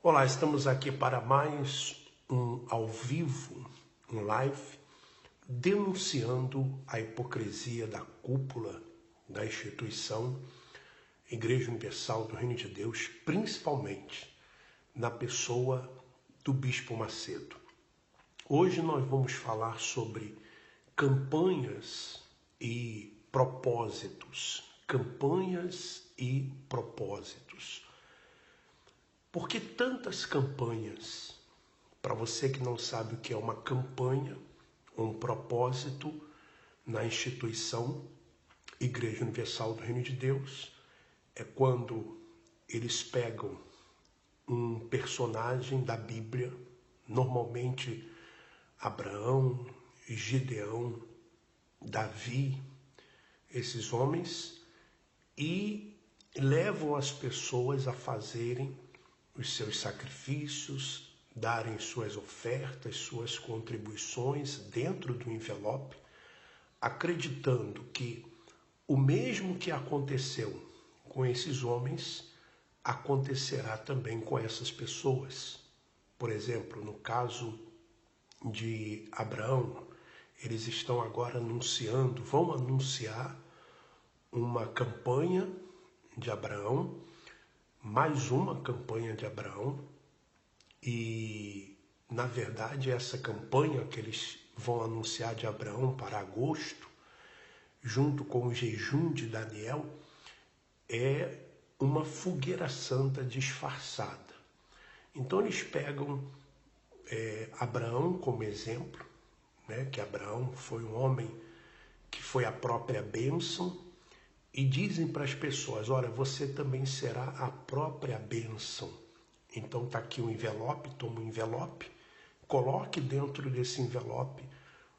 Olá, estamos aqui para mais um ao vivo, um live, denunciando a hipocrisia da cúpula da instituição Igreja Universal do Reino de Deus, principalmente na pessoa do Bispo Macedo. Hoje nós vamos falar sobre campanhas e propósitos. Campanhas e propósitos. Por que tantas campanhas? Para você que não sabe o que é uma campanha, um propósito na instituição Igreja Universal do Reino de Deus, é quando eles pegam um personagem da Bíblia, normalmente Abraão, Gideão, Davi, esses homens, e levam as pessoas a fazerem os seus sacrifícios, darem suas ofertas, suas contribuições dentro do envelope, acreditando que o mesmo que aconteceu com esses homens acontecerá também com essas pessoas. Por exemplo, no caso de Abraão, eles estão agora vão anunciar uma campanha de Abraão, mais uma campanha de Abraão, e na verdade essa campanha que eles vão anunciar de Abraão para agosto, junto com o jejum de Daniel, é uma fogueira santa disfarçada. Então eles pegam Abraão como exemplo, né, que Abraão foi um homem que foi a própria bênção, e dizem para as pessoas, olha, você também será a própria bênção. Então está aqui um envelope, toma um envelope, coloque dentro desse envelope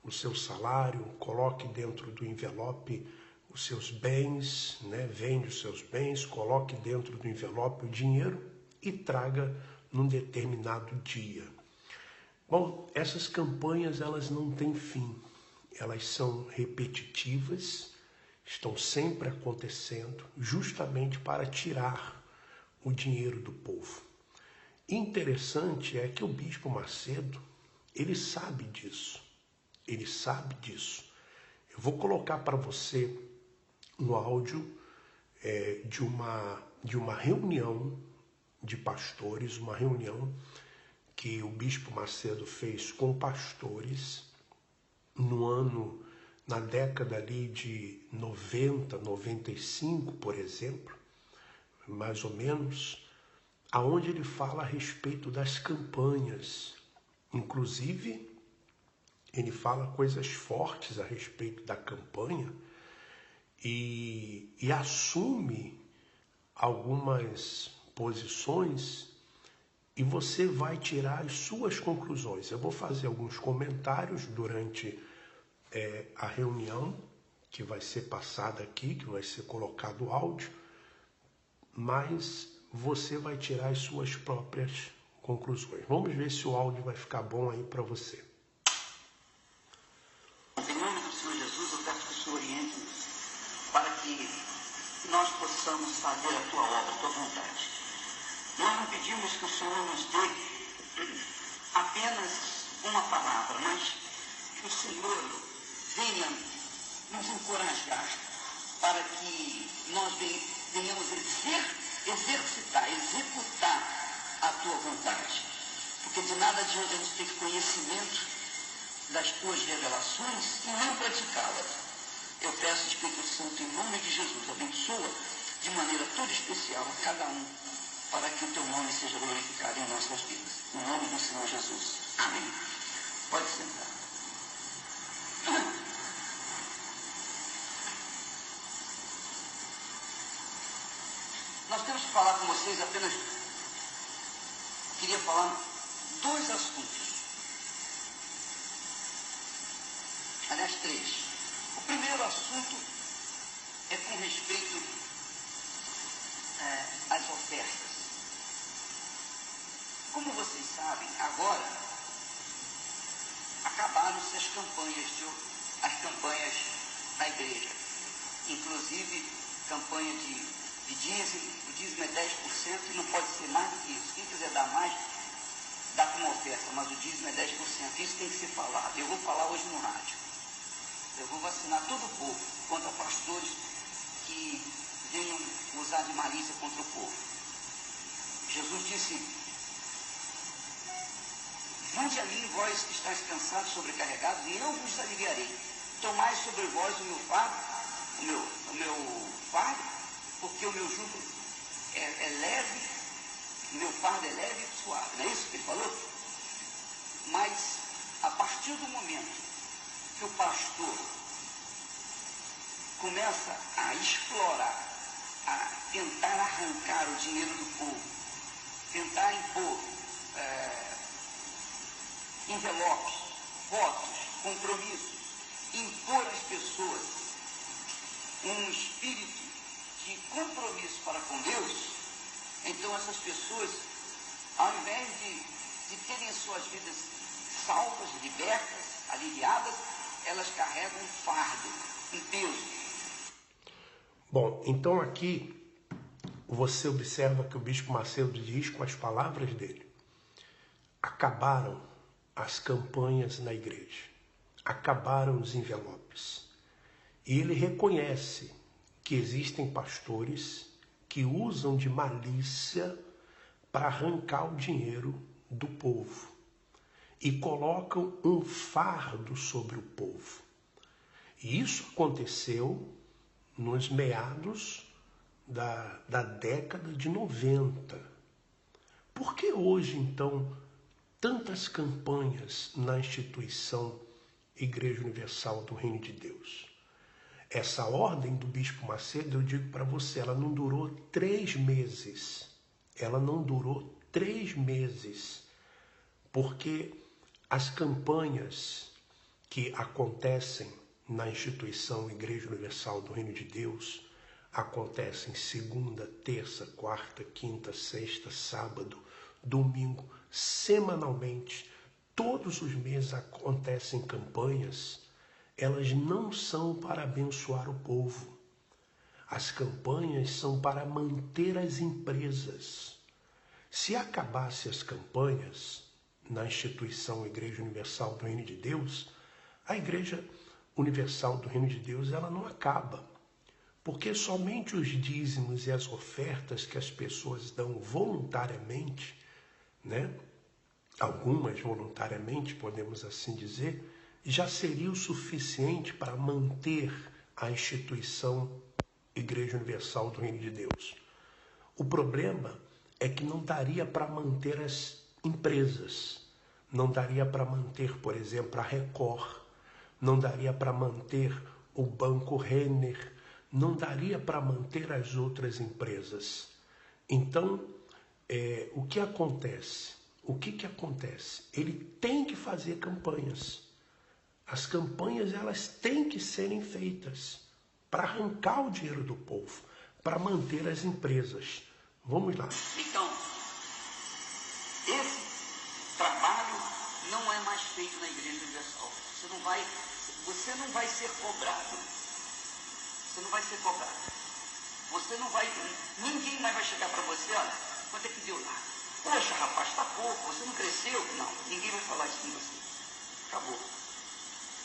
o seu salário, coloque dentro do envelope os seus bens, né? Vende os seus bens, coloque dentro do envelope o dinheiro e traga num determinado dia. Bom, essas campanhas elas não têm fim, elas são repetitivas, estão sempre acontecendo justamente para tirar o dinheiro do povo. Interessante é que o Bispo Macedo, ele sabe disso. Ele sabe disso. Eu vou colocar para você um áudio de uma reunião de pastores, uma reunião que o Bispo Macedo fez com pastores na década ali de 90, 95, por exemplo, mais ou menos, aonde ele fala a respeito das campanhas. Inclusive, ele fala coisas fortes a respeito da campanha e assume algumas posições, e você vai tirar as suas conclusões. Eu vou fazer alguns comentários durante a reunião, que vai ser passada aqui, que vai ser colocado o áudio, mas você vai tirar as suas próprias conclusões. Vamos ver se o áudio vai ficar bom aí para você. Em nome do Senhor Jesus, eu peço que o Senhor oriente-nos para que nós possamos fazer a tua obra, a tua vontade. Nós não pedimos que o Senhor nos dê apenas uma palavra, mas que o Senhor venha nos encorajar para que nós venhamos exercitar, executar a tua vontade. Porque de nada adianta a gente ter conhecimento das tuas revelações e não praticá-las. Eu peço, Espírito Santo, em nome de Jesus, abençoa de maneira toda especial a cada um, para que o teu nome seja glorificado em nossas vidas. Em nome do Senhor Jesus. Amém. Pode sentar. Nós temos que falar com vocês apenas... Queria falar dois assuntos. Aliás, três. O primeiro assunto é com respeito às ofertas. Como vocês sabem, agora acabaram-se as campanhas na igreja. Inclusive, campanha de de dízimo. O dízimo é 10% e não pode ser mais do que isso. Quem quiser dar mais, dá como oferta, mas o dízimo é 10%. Isso tem que ser falado. Eu vou falar hoje no rádio. Eu vou vacinar todo o povo contra pastores que venham usar de malícia contra o povo. Jesus disse: vinde a mim, vós que estáis cansados, sobrecarregados, e eu vos aliviarei. Tomai sobre vós o meu fardo, porque o meu jugo é leve, o meu fardo é leve e suave. Não é isso que ele falou? Mas, a partir do momento que o pastor começa a explorar, a tentar arrancar o dinheiro do povo, tentar impor envelopes, votos, compromissos, impor às pessoas um espírito de compromisso para com Deus, então essas pessoas, ao invés de terem suas vidas salvas, libertas, aliviadas, elas carregam um fardo, um peso. Bom, então aqui você observa que o Bispo Macedo diz com as palavras dele: acabaram as campanhas na igreja, acabaram os envelopes. E ele reconhece que existem pastores que usam de malícia para arrancar o dinheiro do povo e colocam um fardo sobre o povo. E isso aconteceu nos meados da década de 90. Por que hoje, então, tantas campanhas na instituição Igreja Universal do Reino de Deus? Essa ordem do Bispo Macedo, eu digo para você, ela não durou 3 meses. Ela não durou 3 meses. Porque as campanhas que acontecem na instituição Igreja Universal do Reino de Deus acontecem segunda, terça, quarta, quinta, sexta, sábado, domingo, semanalmente. Todos os meses acontecem campanhas. Elas não são para abençoar o povo. As campanhas são para manter as empresas. Se acabasse as campanhas na instituição Igreja Universal do Reino de Deus, a Igreja Universal do Reino de Deus ela não acaba. Porque somente os dízimos e as ofertas que as pessoas dão voluntariamente, né? Algumas voluntariamente, podemos assim dizer, já seria o suficiente para manter a instituição Igreja Universal do Reino de Deus. O problema é que não daria para manter as empresas, não daria para manter, por exemplo, a Record, não daria para manter o Banco Renner, não daria para manter as outras empresas. Então, o que acontece? O que acontece? Ele tem que fazer campanhas. As campanhas elas têm que serem feitas para arrancar o dinheiro do povo, para manter as empresas. Vamos lá. Então, esse trabalho não é mais feito na Igreja Universal. Você não vai ser cobrado. Você não vai ser cobrado. Ninguém mais vai chegar para você, olha, quanto é que deu lá? Poxa, rapaz, está pouco, você não cresceu? Não, ninguém vai falar isso com você. Acabou.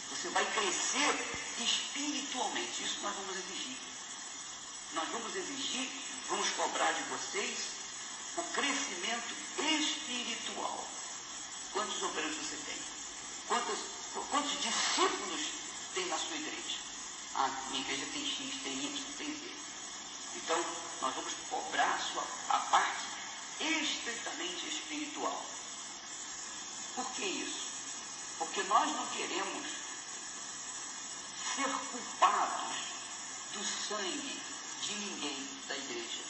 Você vai crescer espiritualmente. Isso nós vamos exigir. Nós vamos exigir, vamos cobrar de vocês o crescimento espiritual. Quantos obreiros você tem? Quantos discípulos tem na sua igreja? Ah, minha igreja tem X, tem Y, tem Z. Então, nós vamos cobrar a parte estritamente espiritual. Por que isso? Porque nós não queremos ser culpados do sangue de ninguém da igreja.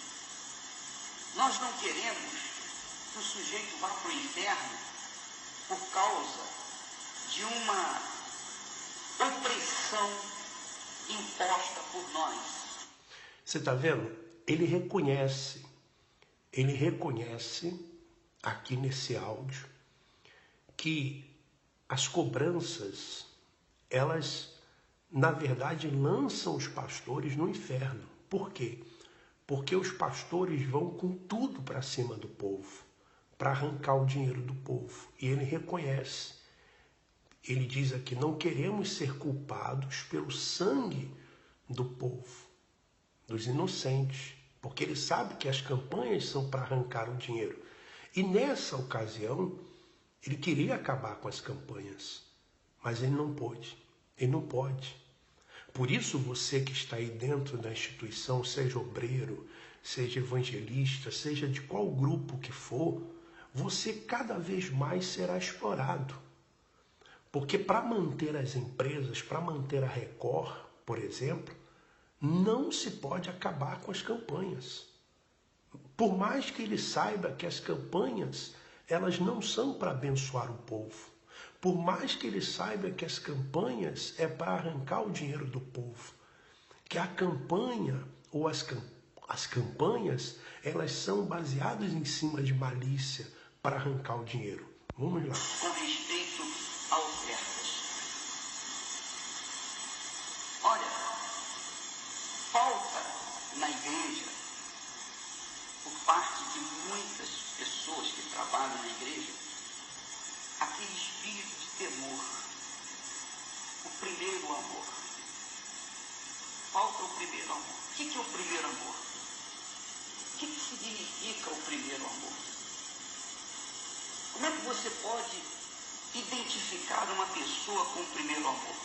Nós não queremos que o sujeito vá para o inferno por causa de uma opressão imposta por nós. Você está vendo? Ele reconhece aqui nesse áudio que as cobranças, elas, na verdade, lançam os pastores no inferno. Por quê? Porque os pastores vão com tudo para cima do povo, para arrancar o dinheiro do povo. E ele reconhece. Ele diz aqui, não queremos ser culpados pelo sangue do povo, dos inocentes, porque ele sabe que as campanhas são para arrancar o dinheiro. E nessa ocasião, ele queria acabar com as campanhas, mas ele não pôde. Ele não pode. Por isso, você que está aí dentro da instituição, seja obreiro, seja evangelista, seja de qual grupo que for, você cada vez mais será explorado. Porque para manter as empresas, para manter a Record, por exemplo, não se pode acabar com as campanhas. Por mais que ele saiba que as campanhas, elas não são para abençoar o povo. Por mais que ele saiba que as campanhas é para arrancar o dinheiro do povo. Que a campanha ou as campanhas, elas são baseadas em cima de malícia para arrancar o dinheiro. Vamos lá. Com respeito a ofertas. Olha, falta na igreja, por parte de muitas pessoas que trabalham na igreja, aquele espírito de temor, o primeiro amor. Falta o primeiro amor. O que é o primeiro amor? O que significa o primeiro amor? Como é que você pode identificar uma pessoa com o primeiro amor?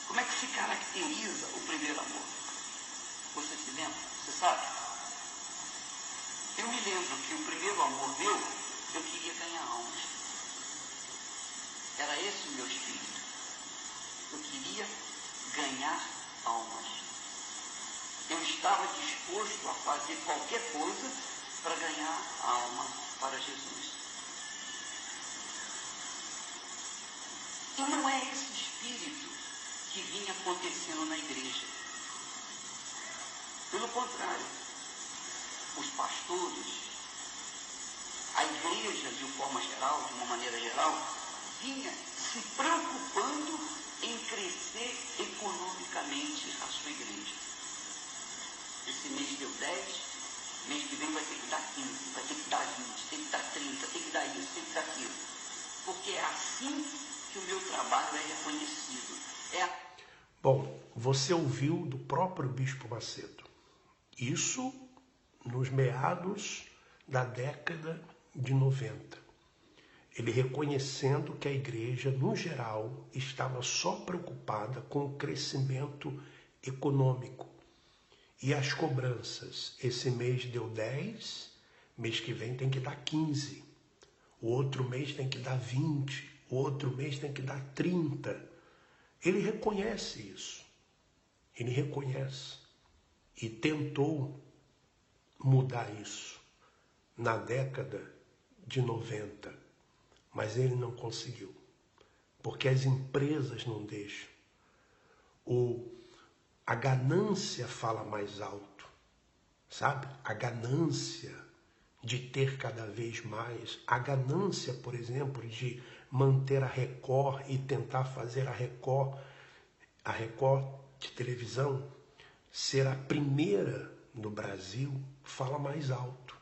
Como é que se caracteriza o primeiro amor? Você se lembra? Você sabe? Eu me lembro que o primeiro amor meu, eu queria ganhar almas. Era esse o meu espírito. Eu queria ganhar almas. Eu estava disposto a fazer qualquer coisa para ganhar a alma para Jesus. E não é esse espírito que vinha acontecendo na igreja. Pelo contrário, os pastores, a igreja de uma maneira geral, vinha se preocupando em crescer economicamente a sua igreja. Esse mês deu 10, mês que vem vai ter que dar 15, vai ter que dar 20, tem que dar 30, tem que dar isso, tem que dar aquilo. Porque é assim que o meu trabalho é reconhecido. Bom, você ouviu do próprio Bispo Macedo. Isso nos meados da década de 90. Ele reconhecendo que a igreja, no geral, estava só preocupada com o crescimento econômico. E as cobranças. Esse mês deu 10, mês que vem tem que dar 15. O outro mês tem que dar 20. O outro mês tem que dar 30. Ele reconhece isso. Ele reconhece. E tentou mudar isso na década de 90. Mas ele não conseguiu. Porque as empresas não deixam. A ganância fala mais alto. Sabe? A ganância de ter cada vez mais. A ganância, por exemplo, de manter a Record e tentar fazer a Record de televisão ser a primeira no Brasil, fala mais alto.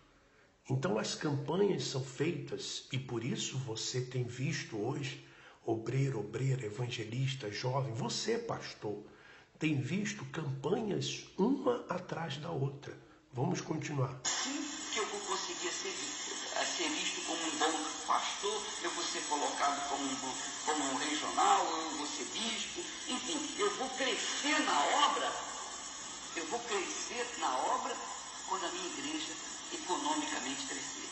Então as campanhas são feitas e por isso você tem visto hoje, obreiro, obreira, evangelista, jovem, você pastor, tem visto campanhas uma atrás da outra. Vamos continuar. Sim, que eu vou conseguir ser visto como um bom pastor, eu vou ser colocado como um regional, eu vou ser bispo, enfim, eu vou crescer na obra quando a minha igreja economicamente crescer.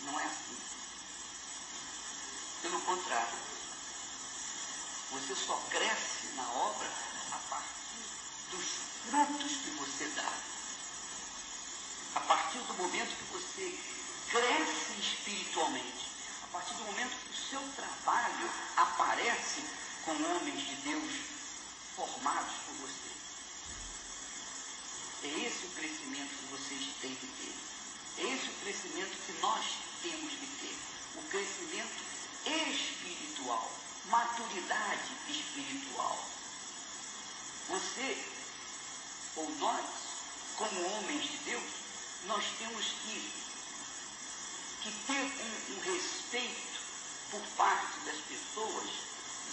Não é assim. Pelo contrário, você só cresce na obra a partir dos frutos que você dá. A partir do momento que você cresce espiritualmente, a partir do momento que o seu trabalho aparece com homens de Deus formados por você. É esse o crescimento que vocês têm que ter. É esse o crescimento que nós temos que ter. O crescimento espiritual, maturidade espiritual. Você ou nós, como homens de Deus, nós temos que ter um respeito por parte das pessoas,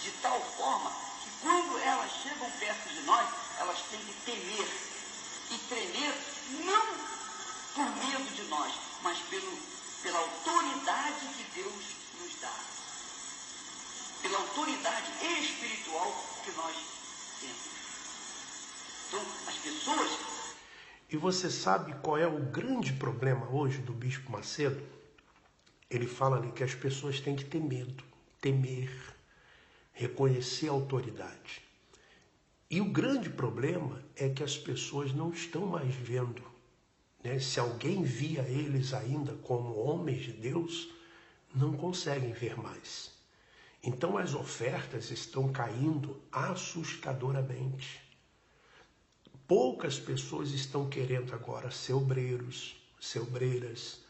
de tal forma que quando elas chegam perto de nós, elas têm que temer. E tremer não por medo de nós, mas pela autoridade que Deus nos dá. Pela autoridade espiritual que nós temos. Então, as pessoas... E você sabe qual é o grande problema hoje do Bispo Macedo? Ele fala ali que as pessoas têm que ter medo, temer, reconhecer a autoridade. E o grande problema é que as pessoas não estão mais vendo, né? Se alguém via eles ainda como homens de Deus, não conseguem ver mais. Então as ofertas estão caindo assustadoramente. Poucas pessoas estão querendo agora ser obreiros, ser obreiras,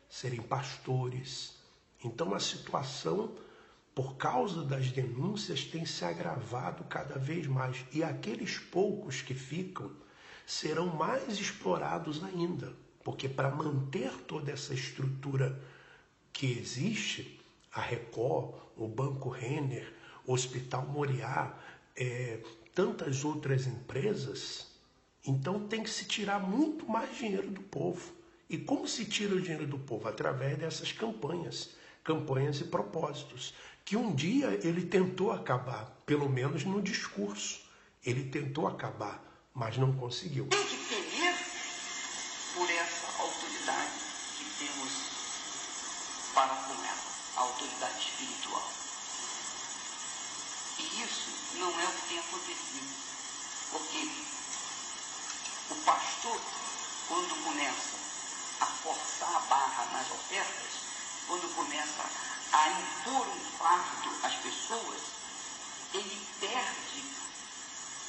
serem pastores. Então a situação, por causa das denúncias, tem se agravado cada vez mais. E aqueles poucos que ficam serão mais explorados ainda. Porque para manter toda essa estrutura que existe, a Record, o Banco Renner, o Hospital Moriá, tantas outras empresas, então tem que se tirar muito mais dinheiro do povo. E como se tira o dinheiro do povo? Através dessas campanhas e propósitos, que um dia ele tentou acabar, pelo menos no discurso. Ele tentou acabar, mas não conseguiu. Tem que temer por essa autoridade que temos para com ela, a autoridade espiritual. E isso não é o que tem acontecido, porque o pastor, quando começa a forçar a barra nas ofertas, quando começa a impor um fardo às pessoas, ele perde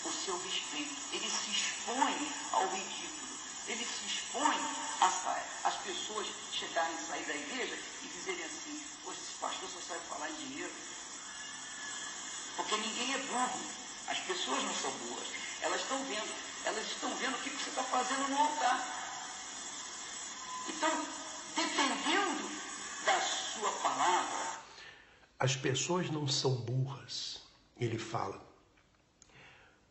o seu respeito, ele se expõe ao ridículo, ele se expõe às pessoas chegarem a sair da igreja e dizerem assim: poxa, esse pastor só sabe falar em dinheiro. Porque ninguém é burro, as pessoas não são burras, elas estão vendo o que você está fazendo no altar. Então, dependendo da sua palavra... As pessoas não são burras, ele fala.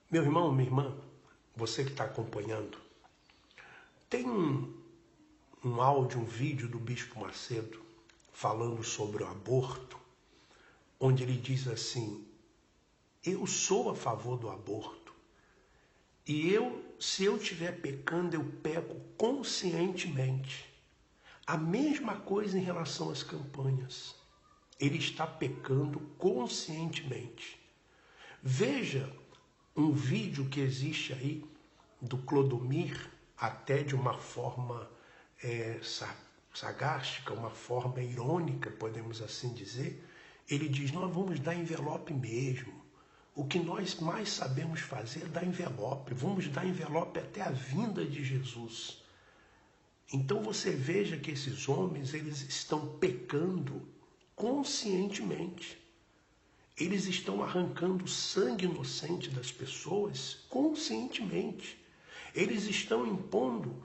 Meu irmão, minha irmã, você que está acompanhando, tem um áudio, um vídeo do Bispo Macedo falando sobre o aborto, onde ele diz assim: eu sou a favor do aborto, e se eu estiver pecando, eu peco conscientemente. A mesma coisa em relação às campanhas. Ele está pecando conscientemente. Veja um vídeo que existe aí do Clodomir, até de uma forma sagástica, uma forma irônica, podemos assim dizer. Ele diz: nós vamos dar envelope mesmo. O que nós mais sabemos fazer é dar envelope. Vamos dar envelope até a vinda de Jesus. Então você veja que esses homens, eles estão pecando conscientemente. Eles estão arrancando o sangue inocente das pessoas conscientemente. Eles estão impondo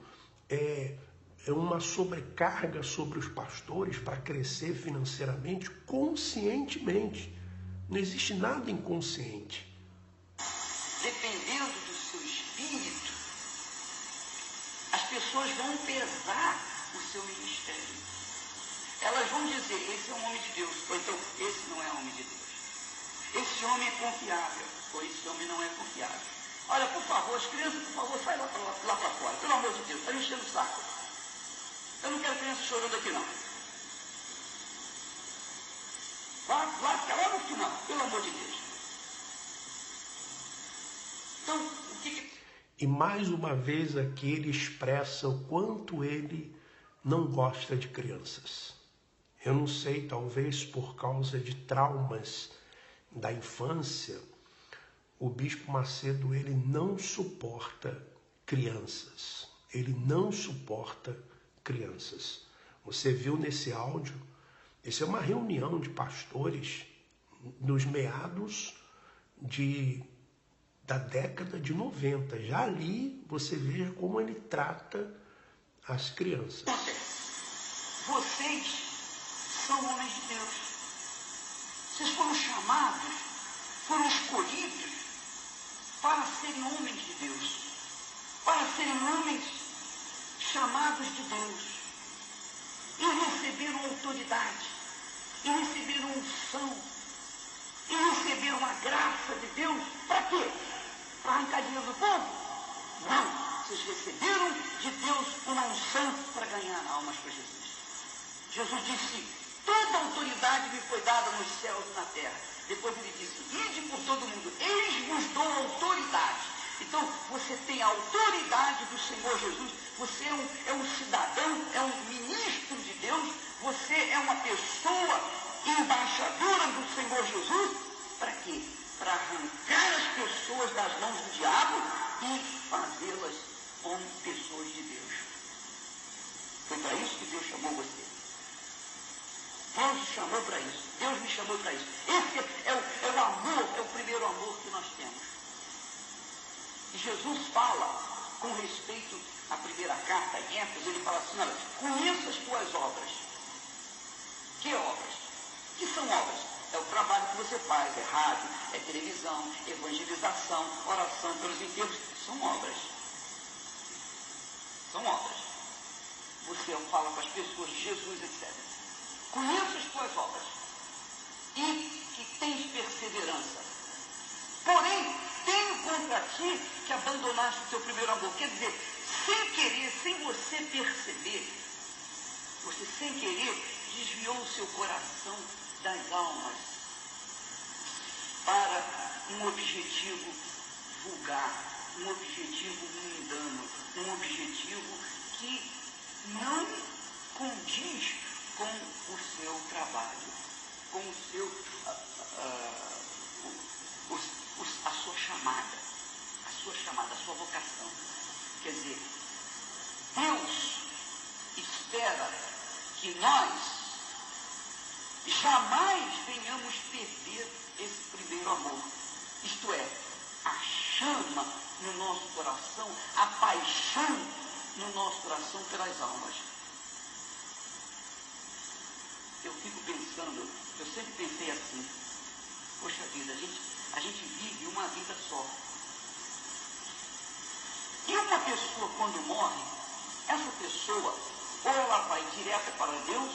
uma sobrecarga sobre os pastores para crescer financeiramente conscientemente. Não existe nada inconsciente. Dependendo do seu espírito, as pessoas vão pesar o seu ministério. Elas vão dizer: esse é um homem de Deus, ou então esse não é homem de Deus. Esse homem é confiável, ou esse homem não é confiável. Olha, por favor, as crianças, por favor, sai lá para fora, pelo amor de Deus, está me enchendo o saco. Eu não quero criança chorando aqui, não. Fica lá no final, pelo amor de Deus. Então, o que... E mais uma vez aqui ele expressa o quanto ele não gosta de crianças. Eu não sei, talvez por causa de traumas da infância, o Bispo Macedo, ele não suporta crianças. Ele não suporta crianças. Você viu nesse áudio, essa é uma reunião de pastores nos meados da década de 90. Já ali você veja como ele trata as crianças. Vocês são homens de Deus. Vocês foram chamados, foram escolhidos para serem homens de Deus, para serem homens chamados de Deus. E receberam autoridade, e receberam unção, e receberam a graça de Deus. Para quê? Para arrancar dinheiro do povo? Não. Vocês receberam de Deus uma unção para ganhar almas para Jesus. Jesus disse: toda autoridade me foi dada nos céus e na terra. Depois ele disse: ide por todo mundo, eis-vos dou autoridade. Então você tem a autoridade do Senhor Jesus. Você é um cidadão, é um ministro de Deus. Você é uma pessoa embaixadora do Senhor Jesus. Para quê? Para arrancar as pessoas das mãos do diabo e fazê-las como pessoas de Deus. Foi para isso que Deus chamou você. Deus te chamou para isso. Deus me chamou para isso. Esse é o amor, é o primeiro amor que nós temos. E Jesus fala com respeito à primeira carta, em Éfeso, ele fala assim: olha, conheça as tuas obras. Que obras? Que são obras? É o trabalho que você faz, é rádio, é televisão, evangelização, oração pelos enfermos. São obras. São obras. Você fala com as pessoas de Jesus, etc. Conheça as tuas obras e que tens perseverança. Porém, tenho contra ti que abandonaste o teu primeiro amor. Quer dizer, sem querer, sem você perceber, você sem querer desviou o seu coração das almas para um objetivo vulgar, um objetivo mundano, um objetivo que não condiz com o seu trabalho, com o seu, a sua chamada, a sua vocação. Quer dizer, Deus espera que nós jamais venhamos perder esse primeiro amor. Isto é, a chama no nosso coração, a paixão no nosso coração pelas almas. Eu fico pensando, eu sempre pensei assim: poxa vida, a gente vive uma vida só. E uma pessoa, quando morre, essa pessoa, ou ela vai direto para Deus,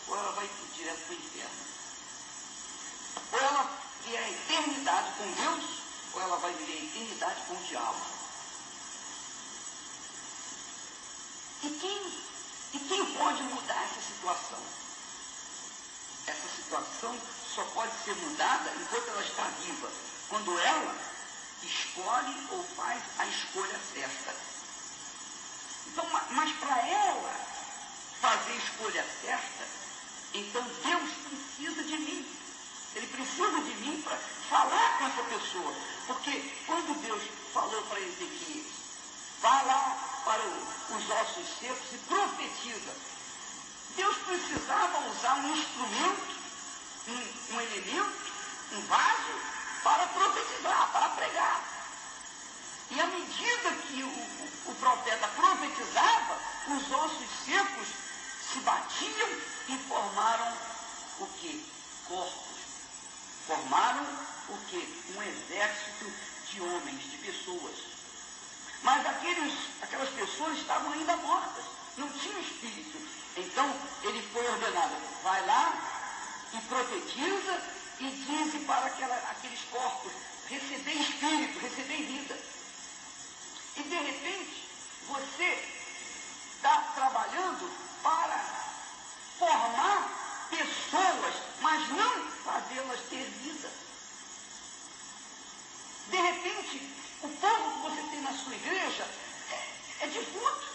ou ela vai direto para o inferno. Ou ela vive a eternidade com Deus, ou ela vai viver a eternidade com o diabo. E quem pode mudar essa situação? Essa situação só pode ser mudada enquanto ela está viva, quando ela escolhe ou faz a escolha certa. Então, mas para ela fazer a escolha certa, então Deus precisa de mim. Ele precisa de mim para falar com essa pessoa. Porque quando Deus falou para Ezequiel, vá lá para os ossos secos e profetiza, Deus precisava usar um instrumento, um elemento, um vaso, para profetizar, para pregar. E à medida que o profeta profetizava, os ossos secos se batiam e formaram o quê? Corpos. Formaram o quê? Um exército de homens, de pessoas. Mas aquelas pessoas estavam ainda mortas, não tinham espírito. Então ele foi ordenado: vai lá e profetiza e dize para aqueles corpos: recebei espírito, recebei vida. E de repente você está trabalhando para formar pessoas, mas não fazê-las ter vida. De repente, o povo que você tem na sua igreja é defunto.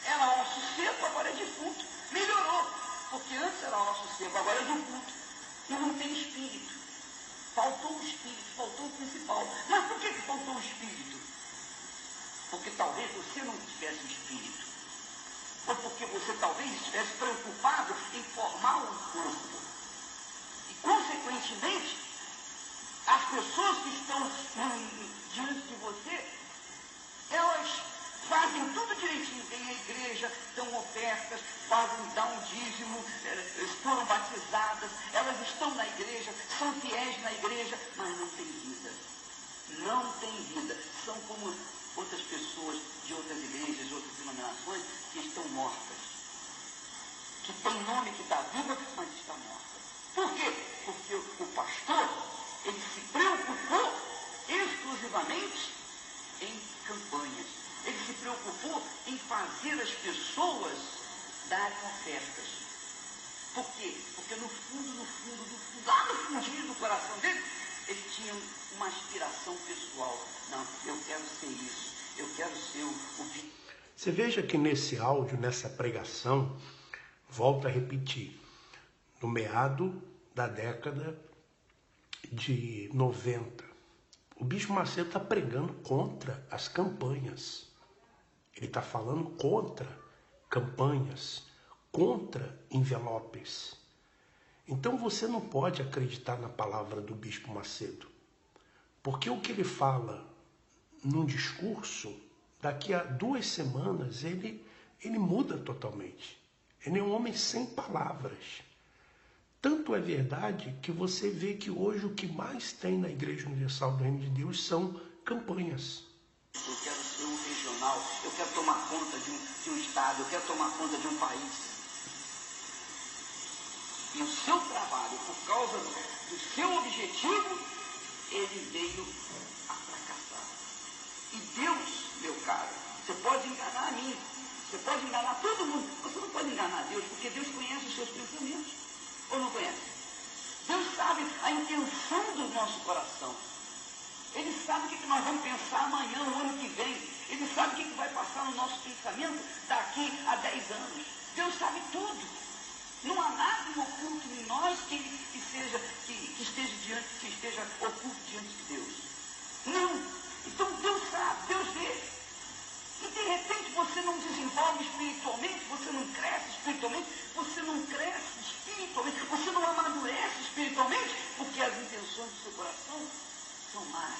Era osso seco, agora é defunto. Melhorou, porque antes era osso seco, agora é defunto. E não tem espírito. Faltou o espírito, faltou o principal. Mas por que faltou o espírito? Porque talvez você não tivesse espírito. Ou porque você talvez estivesse preocupado em formar um corpo. E, consequentemente, As pessoas que estão diante de você, elas fazem tudo direitinho, vêm à igreja, dão ofertas, dão um dízimo, foram batizadas, elas estão na igreja, são fiéis na igreja, mas não têm vida. Não têm vida. São como outras pessoas de outras igrejas, de outras denominações, que estão mortas. Que tem nome que está viva, mas está morta. Por quê? Porque o pastor, ele se preocupou exclusivamente em campanhas. Ele se preocupou em fazer as pessoas darem ofertas. Por quê? Porque no fundo, lá no fundinho do coração dele, ele tinha uma aspiração pessoal. Não, eu quero ser isso, eu quero ser o... Você veja que nesse áudio, nessa pregação, volto a repetir, no meado da década de 90, o Bispo Macedo está pregando contra as campanhas. Ele está falando contra campanhas, contra envelopes. Então você não pode acreditar na palavra do Bispo Macedo, porque o que ele fala num discurso, daqui a 2 semanas ele muda totalmente. Ele é um homem sem palavras. Tanto é verdade que você vê que hoje o que mais tem na Igreja Universal do Reino de Deus são campanhas. Eu quero ser um regional, eu quero tomar conta de um estado, eu quero tomar conta de um país. E o seu trabalho, por causa do seu objetivo, ele veio a fracassar. E Deus, meu caro, você pode enganar a mim, você pode enganar todo mundo, você não pode enganar Deus, porque Deus conhece os seus pensamentos. Ou não conhece? Deus sabe a intenção do nosso coração. Ele sabe o que nós vamos pensar amanhã, no ano que vem. Ele sabe o que vai passar no nosso pensamento daqui a 10 anos. Deus sabe tudo. Não há nada oculto em nós que esteja oculto diante de Deus. Não. Então Deus sabe, Deus vê. E de repente você não desenvolve espiritualmente, você não cresce espiritualmente, você não cresce espiritualmente, você não amadurece espiritualmente, porque as intenções do seu coração são más.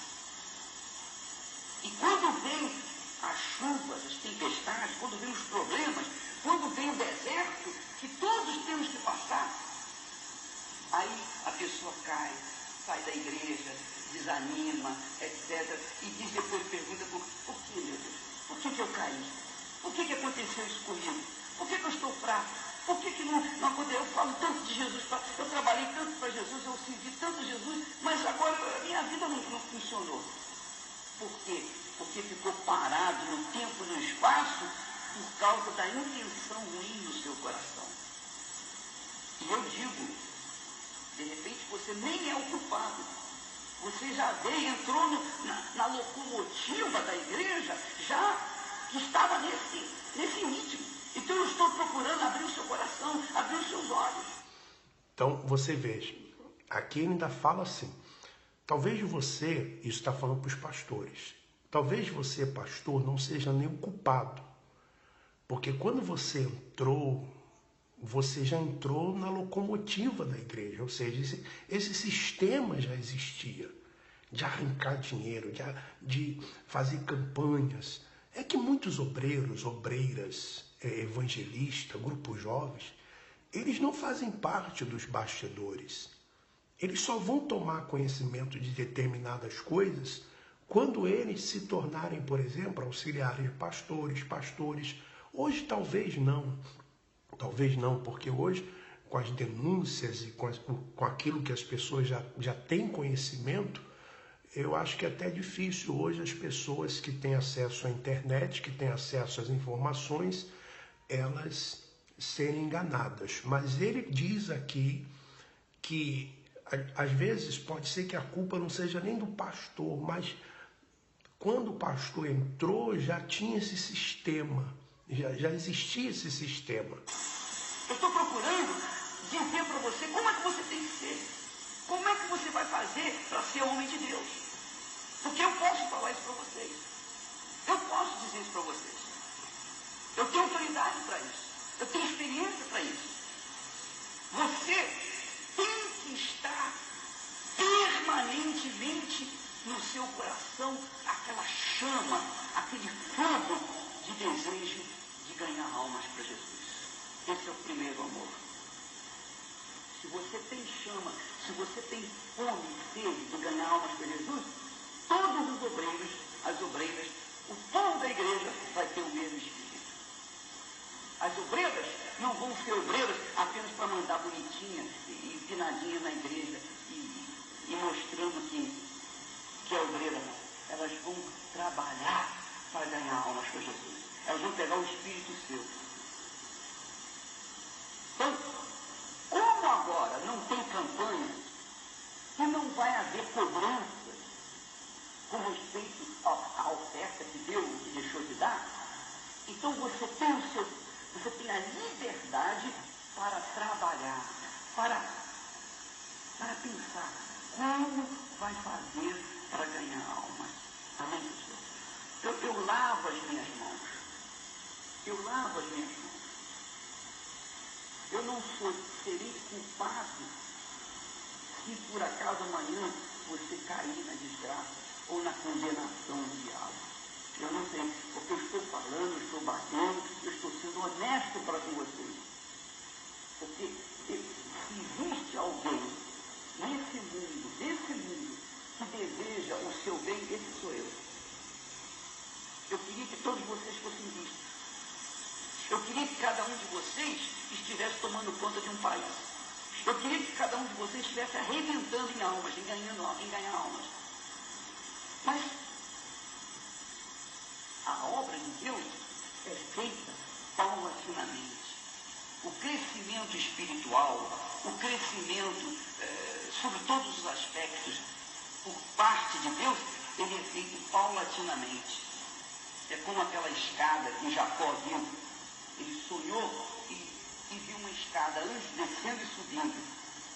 E quando vem as chuvas, as tempestades, quando vem os problemas, quando vem o deserto, que todos temos que passar, aí a pessoa cai, sai da igreja, desanima, etc. E diz depois, pergunta, por que, meu Deus? Por que eu caí? Por que aconteceu isso comigo? Por que eu estou fraco? Por que não aconteceu? Eu falo tanto de Jesus, eu trabalhei tanto para Jesus, eu servi tanto Jesus, mas agora a minha vida não funcionou. Por quê? Porque ficou parado no tempo e no espaço por causa da intenção ruim no seu coração. E eu digo, de repente você nem é o culpado. Você já veio, entrou na locomotiva da igreja, já estava nesse ritmo. Então eu estou procurando abrir o seu coração, abrir os seus olhos. Então você veja, aqui ele ainda fala assim, talvez você, isso está falando para os pastores, talvez você, pastor, não seja nem o culpado. Porque quando você entrou, você já entrou na locomotiva da igreja, ou seja, esse sistema já existia, de arrancar dinheiro, de fazer campanhas. É que muitos obreiros, obreiras, evangelistas, grupos jovens, eles não fazem parte dos bastidores. Eles só vão tomar conhecimento de determinadas coisas quando eles se tornarem, por exemplo, auxiliares de pastores. Hoje talvez não, porque hoje, com as denúncias e com aquilo que as pessoas já têm conhecimento, eu acho que é até difícil hoje as pessoas que têm acesso à internet, que têm acesso às informações, elas serem enganadas. Mas ele diz aqui que, às vezes, pode ser que a culpa não seja nem do pastor, mas quando o pastor entrou, já tinha esse sistema. Já existia esse sistema. Eu estou procurando dizer para você como é que você tem que ser. Como é que você vai fazer para ser homem de Deus? Porque eu posso falar isso para vocês. Eu posso dizer isso para vocês. Eu tenho autoridade para isso. Eu tenho experiência para isso. Você tem que estar permanentemente no seu coração aquela chama, aquele fogo de desejo de ganhar almas para Jesus. Esse é o primeiro amor. Se você tem chama, se você tem fome e sede de ganhar almas para Jesus, todos os obreiros, as obreiras, o povo da igreja vai ter o mesmo espírito. As obreiras não vão ser obreiras apenas para mandar bonitinha e empinadinha na igreja e mostrando que é obreira, não. Elas vão trabalhar para ganhar almas para Jesus. Elas vão pegar o Espírito seu. Então, como agora não tem campanha e não vai haver cobrança com respeito à oferta que deu e que deixou de dar, então você tem a liberdade para trabalhar, para pensar como vai fazer para ganhar almas. Amém, pessoal? Eu lavo as minhas mãos. Eu lavo as minhas mãos. Eu não serei culpado se por acaso amanhã você cair na desgraça ou na condenação do diabo. Eu não sei, porque eu estou falando, eu estou batendo, eu estou sendo honesto para com vocês. Porque se existe alguém nesse mundo, que deseja o seu bem, esse sou eu. Eu queria que todos vocês fossem vistos. Eu queria que cada um de vocês estivesse tomando conta de um país. Eu queria que cada um de vocês estivesse arrebentando em almas, em ganhar almas. Mas a obra de Deus é feita paulatinamente. O crescimento espiritual, o crescimento sobre todos os aspectos, por parte de Deus, ele é feito paulatinamente. É como aquela escada que Jacó viu. Ele sonhou e viu uma escada, anjos descendo e subindo.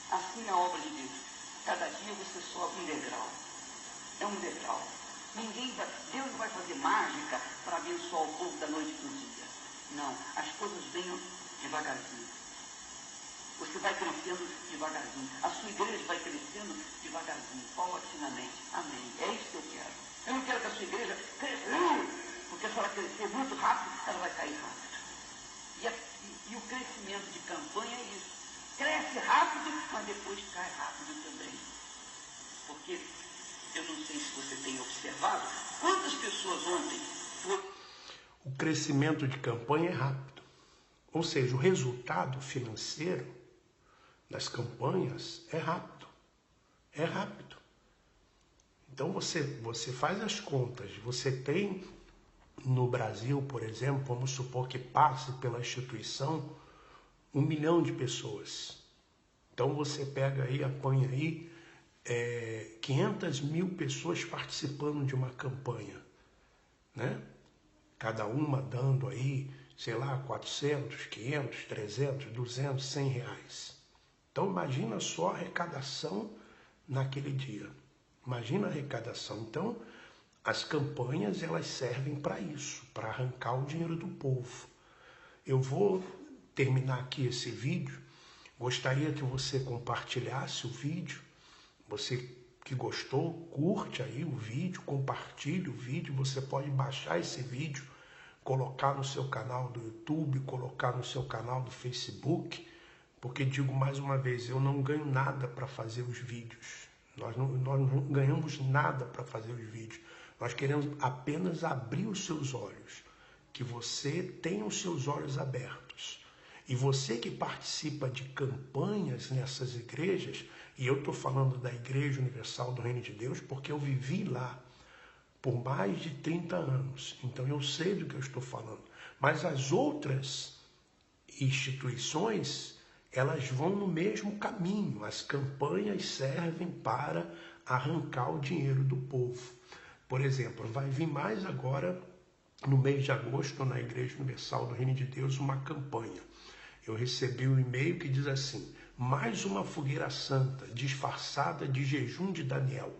Assim é a obra de Deus. Cada dia você sobe um degrau. É um degrau. Deus não vai fazer mágica para abençoar o povo da noite para o dia. Não, as coisas venham devagarzinho. Você vai crescendo devagarzinho. A sua igreja vai crescendo devagarzinho, paulatinamente. Amém. É isso que eu quero. Eu não quero que a sua igreja cresça, porque se ela crescer muito rápido, ela vai cair rápido. E o crescimento de campanha é isso. Cresce rápido, mas depois cai rápido também. Porque eu não sei se você tem observado, quantas pessoas ontem... O crescimento de campanha é rápido. Ou seja, o resultado financeiro das campanhas é rápido. É rápido. Então você faz as contas. Você tem no Brasil, por exemplo, vamos supor que passe pela instituição 1 milhão de pessoas. Então você pega aí, apanha aí 500 mil pessoas participando de uma campanha, né? Cada uma dando aí, sei lá, 400, 500, 300, 200, 100 reais. Então imagina só a arrecadação naquele dia. Imagina a arrecadação. Então as campanhas, elas servem para isso, para arrancar o dinheiro do povo. Eu vou terminar aqui esse vídeo. Gostaria que você compartilhasse o vídeo. Você que gostou, curte aí o vídeo, compartilhe o vídeo. Você pode baixar esse vídeo, colocar no seu canal do YouTube, colocar no seu canal do Facebook, porque digo mais uma vez, eu não ganho nada para fazer os vídeos. Nós não ganhamos nada para fazer os vídeos. Nós queremos apenas abrir os seus olhos, que você tenha os seus olhos abertos. E você que participa de campanhas nessas igrejas, e eu estou falando da Igreja Universal do Reino de Deus, porque eu vivi lá por mais de 30 anos, então eu sei do que eu estou falando. Mas as outras instituições, elas vão no mesmo caminho. As campanhas servem para arrancar o dinheiro do povo. Por exemplo, vai vir mais agora, no mês de agosto, na Igreja Universal do Reino de Deus, uma campanha. Eu recebi um e-mail que diz assim: mais uma fogueira santa, disfarçada de jejum de Daniel.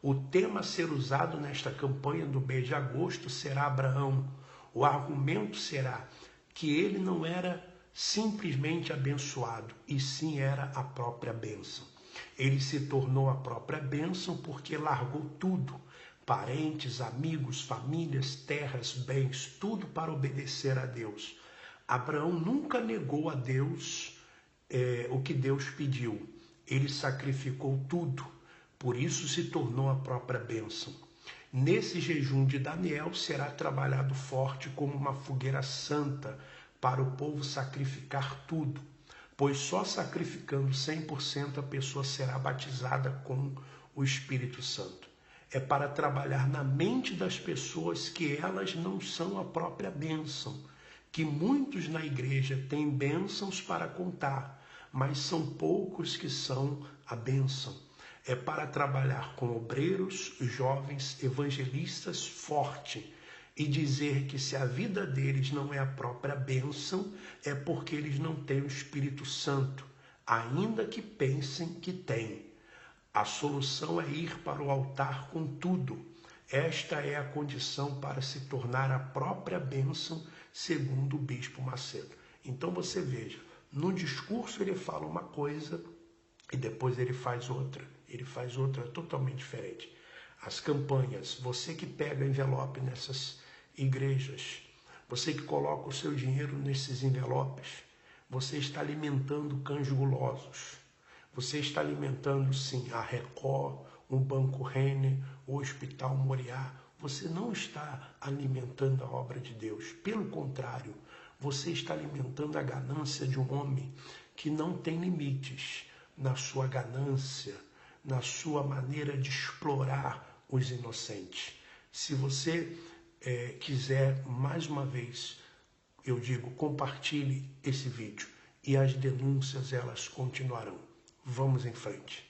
O tema a ser usado nesta campanha do mês de agosto será Abraão. O argumento será que ele não era simplesmente abençoado, e sim era a própria bênção. Ele se tornou a própria bênção porque largou tudo, parentes, amigos, famílias, terras, bens, tudo para obedecer a Deus. Abraão nunca negou a Deus o que Deus pediu. Ele sacrificou tudo, por isso se tornou a própria bênção. Nesse jejum de Daniel será trabalhado forte como uma fogueira santa para o povo sacrificar tudo, pois só sacrificando 100% a pessoa será batizada com o Espírito Santo. É para trabalhar na mente das pessoas que elas não são a própria bênção, que muitos na igreja têm bênçãos para contar, mas são poucos que são a bênção. É para trabalhar com obreiros, jovens, evangelistas forte e dizer que se a vida deles não é a própria bênção, é porque eles não têm o Espírito Santo, ainda que pensem que têm. A solução é ir para o altar com tudo. Esta é a condição para se tornar a própria bênção, segundo o Bispo Macedo. Então você veja, no discurso ele fala uma coisa e depois ele faz outra. Ele faz outra totalmente diferente. As campanhas, você que pega envelope nessas igrejas, você que coloca o seu dinheiro nesses envelopes, você está alimentando cães gulosos. Você está alimentando, sim, a Record, o Banco Renner, o Hospital Moriá. Você não está alimentando a obra de Deus. Pelo contrário, você está alimentando a ganância de um homem que não tem limites na sua ganância, na sua maneira de explorar os inocentes. Se você quiser, mais uma vez, eu digo, compartilhe esse vídeo e as denúncias, elas continuarão. Vamos em frente.